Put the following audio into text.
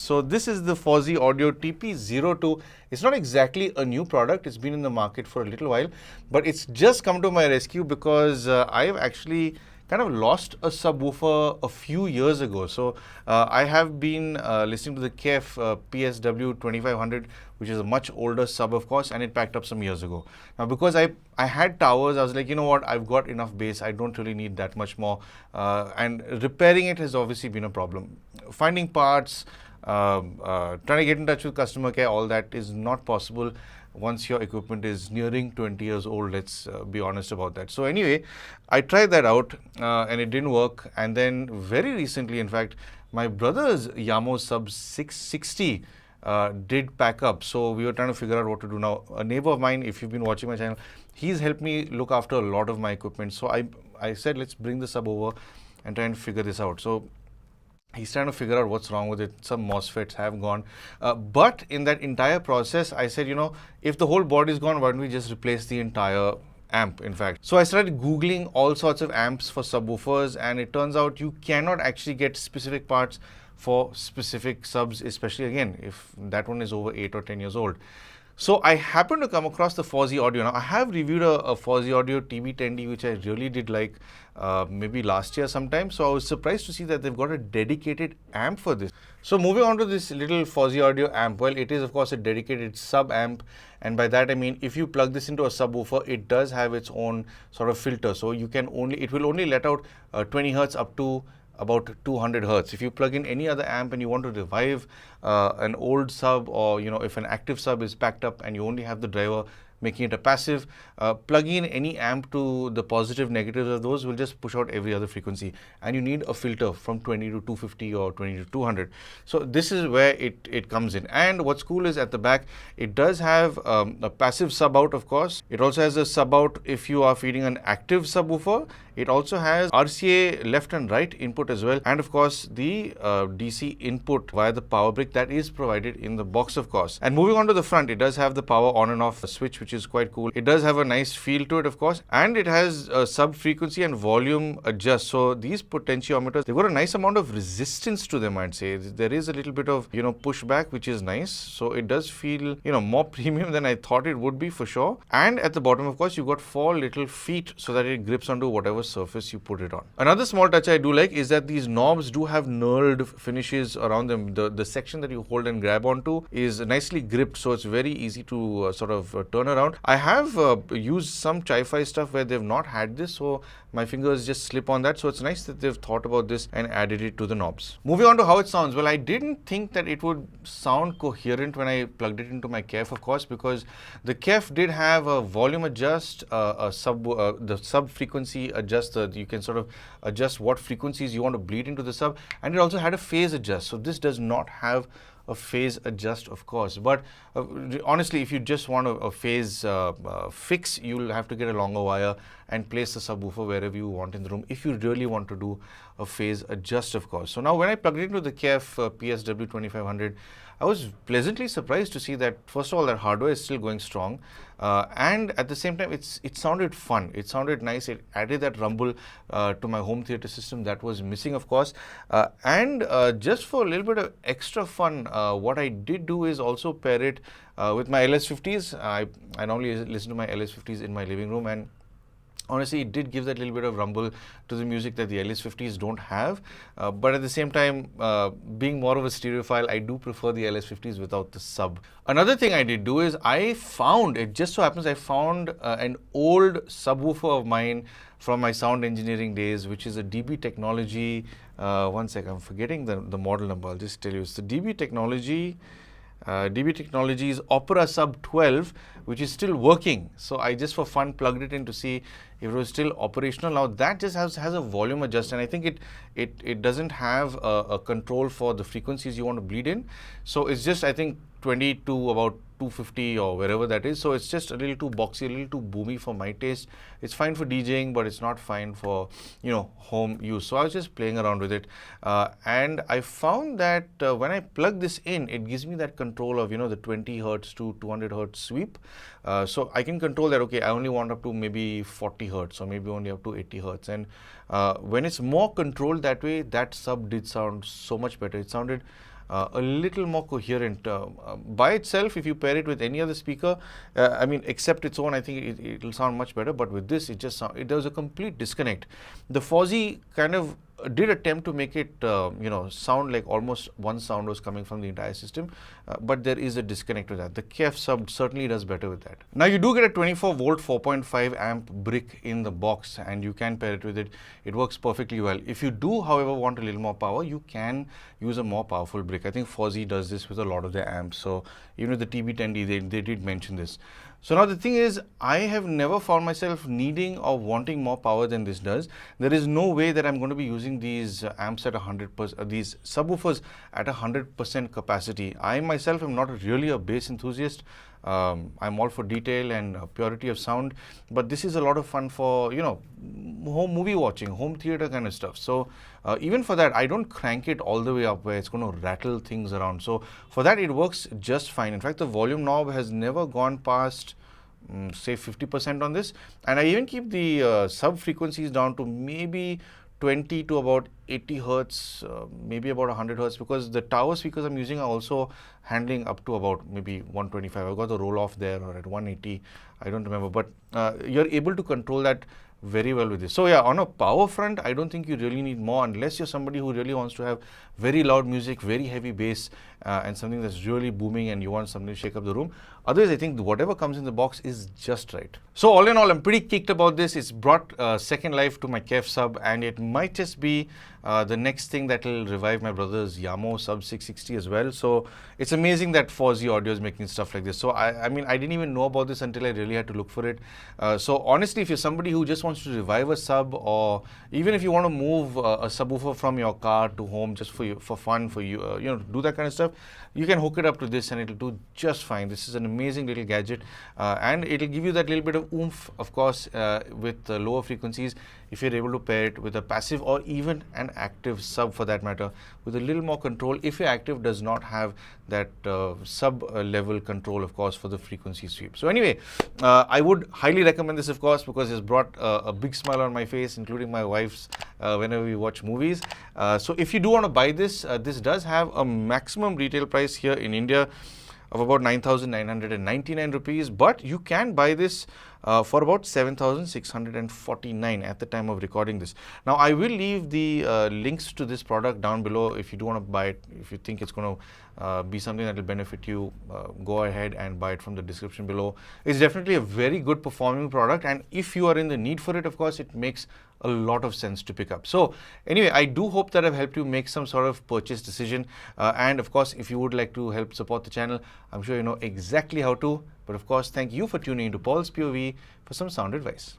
So this is the Fosi Audio TP02. It's not exactly a new product. It's been in the market for a little while, but it's just come to my rescue because I've actually kind of lost a subwoofer a few years ago. So I have been listening to the KEF PSW 2500, which is a much older sub, of course, and it packed up some years ago. Now, because I had towers, I was like, you know what, I've got enough bass. I don't really need that much more. And repairing it has obviously been a problem. Finding parts, trying to get in touch with customer care, all that is not possible once your equipment is nearing 20 years old. Let's be honest about that. So anyway, I tried that out and it didn't work. And then very recently, in fact, my brother's Yamo Sub 660 did pack up. So we were trying to figure out what to do now. A neighbor of mine, if you've been watching my channel, he's helped me look after a lot of my equipment. So I said, let's bring the sub over and try and figure this out. So he's trying to figure out what's wrong with it. Some MOSFETs have gone. But in that entire process, I said, you know, if the whole body is gone, why don't we just replace the entire amp, in fact. So I started Googling all sorts of amps for subwoofers, and it turns out you cannot actually get specific parts for specific subs, especially again, if that one is over 8 or 10 years old. So I happened to come across the Fosi Audio. Now I have reviewed a Fosi Audio TB10D, which I really did like maybe last year sometime. So I was surprised to see that they've got a dedicated amp for this. So moving on to this little Fosi Audio amp, well, it is of course a dedicated sub amp. And by that I mean, if you plug this into a subwoofer, it does have its own sort of filter. So you can it will only let out 20 hertz up to about 200 hertz. If you plug in any other amp and you want to revive an old sub, or if an active sub is packed up and you only have the driver making it a passive, plugging in any amp to the positive negatives of those will just push out every other frequency, and you need a filter from 20 to 250 or 20 to 200. So this is where it comes in. And what's cool is at the back it does have a passive sub out, of course. It also has a sub out if you are feeding an active subwoofer. It also has RCA left and right input as well, and of course the DC input via the power brick that is provided in the box, of course. And moving on to the front, it does have the power on and off switch, which is quite cool. It does have a nice feel to it, of course, and it has a sub frequency and volume adjust. So these potentiometers, they've got a nice amount of resistance to them, I'd say. There is a little bit of pushback, which is nice. So it does feel more premium than I thought it would be, for sure. And at the bottom, of course, you've got 4 little feet so that it grips onto whatever surface you put it on. Another small touch I do like is that these knobs do have knurled finishes around them. The section that you hold and grab onto is nicely gripped, so it's very easy to sort of turn around. I have used some Chi-Fi stuff where they've not had this, so my fingers just slip on that. So it's nice that they've thought about this and added it to the knobs. Moving on to how it sounds. Well, I didn't think that it would sound coherent when I plugged it into my KEF, of course, because the KEF did have a volume adjust, the sub frequency adjust. You can sort of adjust what frequencies you want to bleed into the sub, and it also had a phase adjust. So this does not have a phase adjust, of course, but honestly, if you just want a phase fix, you'll have to get a longer wire and place the subwoofer wherever you want in the room if you really want to do a phase adjust, of course. So now when I plugged it into the KEF PSW 2500, I was pleasantly surprised to see that, first of all, that hardware is still going strong, and at the same time it sounded fun. It sounded nice. It added that rumble to my home theater system that was missing, of course. And just for a little bit of extra fun, what I did do is also pair it with my LS50s. I normally listen to my LS50s in my living room, and honestly, it did give that little bit of rumble to the music that the LS50s don't have. But at the same time, being more of a stereophile, I do prefer the LS50s without the sub. Another thing I did do is it just so happens I found an old subwoofer of mine from my sound engineering days, which is a DB Technology. One sec, I'm forgetting the model number. I'll just tell you. It's the DB Technologies Opera Sub 12, which is still working. So I just for fun plugged it in to see if it was still operational. Now that just has a volume adjust, and I think it doesn't have a control for the frequencies you want to bleed in. So it's just, I think, 20 to about 250 or wherever that is. So it's just a little too boxy, a little too boomy for my taste. It's fine for DJing, but it's not fine for home use. So I was just playing around with it, and I found that when I plug this in, it gives me that control of the 20 hertz to 200 hertz sweep. So I can control that. Okay, I only want up to maybe 40 hertz, or maybe only up to 80 hertz. And when it's more controlled that way, that sub did sound so much better. It sounded a little more coherent. By itself, if you pair it with any other speaker, I mean, except its own, I think it'll sound much better. But with this, there was a complete disconnect. The Fosi kind of did attempt to make it sound like almost one sound was coming from the entire system, but there is a disconnect with that. The KEF sub certainly does better with that. Now you do get a 24 volt 4.5 amp brick in the box, and you can pair it with it. It works perfectly well. If you do, however, want a little more power, you can use a more powerful brick. I think Fosi does this with a lot of their amps. So even with the TP02, they did mention this. So now the thing is, I have never found myself needing or wanting more power than this does. There is no way that I'm going to be using these amps at 100%, these subwoofers at 100% capacity. I myself am not really a bass enthusiast. I'm all for detail and purity of sound, but this is a lot of fun for, home movie watching, home theater kind of stuff. So even for that, I don't crank it all the way up where it's going to rattle things around. So for that, it works just fine. In fact, the volume knob has never gone past say 50% on this, and I even keep the sub frequencies down to maybe 20 to about 80 hertz, maybe about 100 hertz, because the tower speakers I'm using are also handling up to about maybe 125. I've got the roll off there, or at 180, I don't remember, but you're able to control that very well with this. So yeah, on a power front, I don't think you really need more, unless you're somebody who really wants to have very loud music, very heavy bass, and something that's really booming and you want something to shake up the room. Otherwise, I think whatever comes in the box is just right. So all in all, I'm pretty kicked about this. It's brought second life to my KEF sub, and it might just be the next thing that will revive my brother's Yamo sub 660 as well. So it's amazing that Fosi Audio is making stuff like this. So I mean, I didn't even know about this until I really had to look for it. So honestly, if you're somebody who just wants to revive a sub, or even if you want to move a subwoofer from your car to home just for fun, do that kind of stuff, you can hook it up to this and it'll do just fine. This is an amazing little gadget, and it'll give you that little bit of oomph, of course, with lower frequencies, if you're able to pair it with a passive or even an active sub for that matter, with a little more control, if your active does not have that sub level control, of course, for the frequency sweep. So anyway, I would highly recommend this, of course, because it's brought a big smile on my face, including my wife's, whenever we watch movies. So if you do want to buy this, this does have a maximum retail price here in India of about 9,999 rupees, but you can buy this for about 7,649 at the time of recording this. Now, I will leave the links to this product down below. If you do want to buy it, if you think it's going to be something that will benefit you, go ahead and buy it from the description below. It's definitely a very good performing product, and if you are in the need for it, of course, it makes a lot of sense to pick up. So anyway, I do hope that I've helped you make some sort of purchase decision, and of course, if you would like to help support the channel, I'm sure you know exactly how to. But of course, thank you for tuning into Paul's POV for some sound advice.